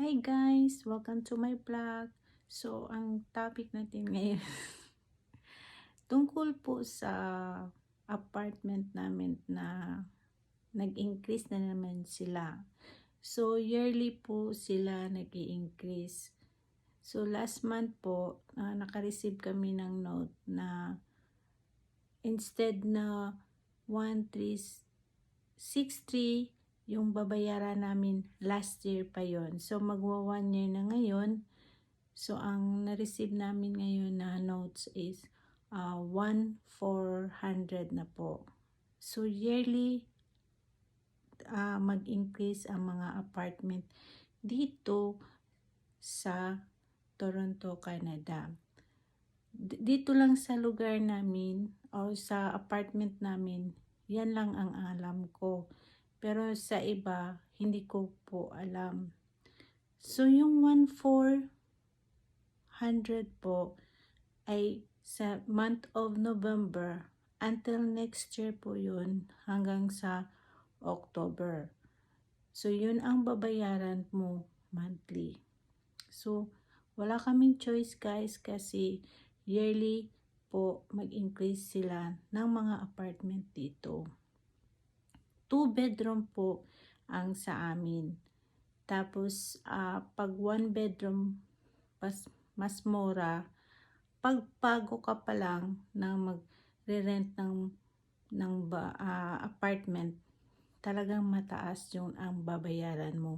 Hi guys! Welcome to my vlog. So, ang topic natin ngayon tungkol po sa apartment namin na nag-increase na naman sila. So, yearly po sila nag-i-increase. So, last month po, naka-receive kami ng note na instead na 1,363 yung babayaran namin last year pa yon. So, magwa 1 year na ngayon. So, ang na-receive namin ngayon na notes is 1,400 na po. So, yearly mag-increase ang mga apartment dito sa Toronto, Canada. Dito lang sa lugar namin o sa apartment namin, yan lang ang alam ko. Pero sa iba, hindi ko po alam. So, yung 1,400 po ay sa month of November until next year po yun hanggang sa October. So, yun ang babayaran mo monthly. So, wala kaming choice guys kasi yearly po mag-increase sila ng mga apartment dito. 2 bedroom po ang sa amin. Tapos, pag 1 bedroom, mas mura. Pag bago ka pa lang na magre-rent ng apartment, talagang mataas yung ang babayaran mo.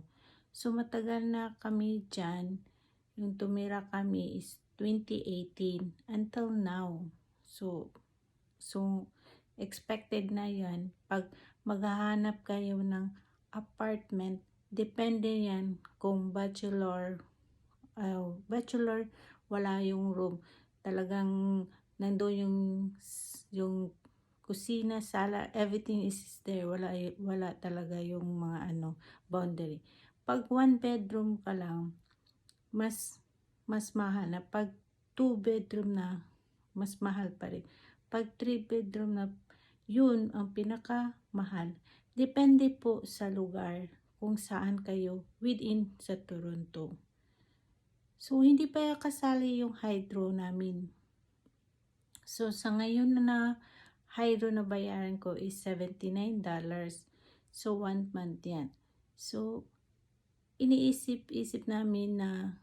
So, matagal na kami dyan. Yung tumira kami is 2018 until now. So expected na yan. Pag maghahanap kayo ng apartment, depende yan kung bachelor, wala yung room. Talagang nandoon yung kusina, sala, everything is there. Wala talaga yung mga boundary. Pag 1 bedroom ka lang, mas mahal na. Pag 2 bedroom na, mas mahal pa rin. Pag 3 bedroom na, yun ang pinakamahal. Depende po sa lugar kung saan kayo within sa Toronto. So, hindi pa kasali yung hydro namin. So, sa ngayon na hydro na bayaran ko is $79. So, 1 month yan. So, iniisip-isip namin na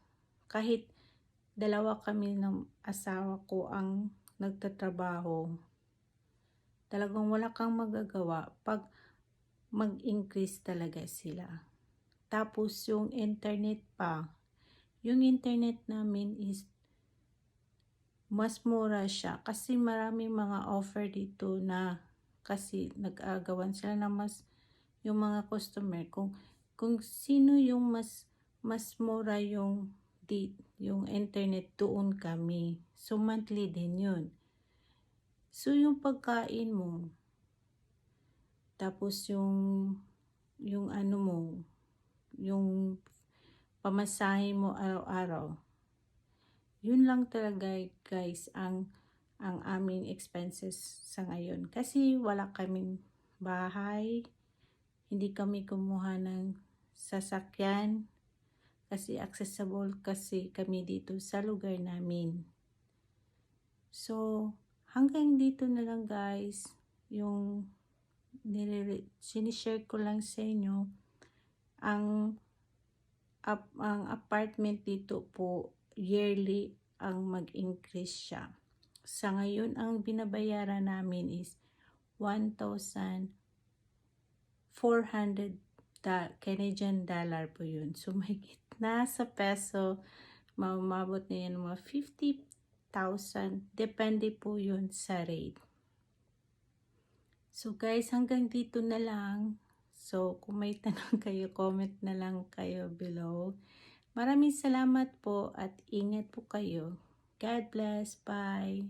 kahit dalawa kami ng asawa ko ang nagtatrabaho, talagang wala kang magagawa pag mag-increase talaga sila. Tapos yung internet pa, yung internet namin is mas mura siya kasi maraming mga offer dito na kasi nag-aagawan sila na mas yung mga customer kung sino yung mas mura yung internet, doon kami. So, monthly din yun. So, yung pagkain mo, tapos yung ano mo, yung pamasahe mo araw-araw, yun lang talaga guys ang aming expenses sa ngayon. Kasi wala kaming bahay, hindi kami kumuha ng sasakyan, kasi accessible kasi kami dito sa lugar namin. So, hanggang dito na lang guys, yung sinishare ko lang sa inyo, ang apartment dito po, yearly ang mag-increase siya. Sa ngayon, ang binabayaran namin is 1,400 Canadian dollar po yun. So, may na sa peso, mamabot na yan mga 50,000. Depende po yun sa rate. So guys, hanggang dito na lang. So kung may tanong kayo, comment na lang kayo below. Maraming salamat po at ingat po kayo. God bless. Bye.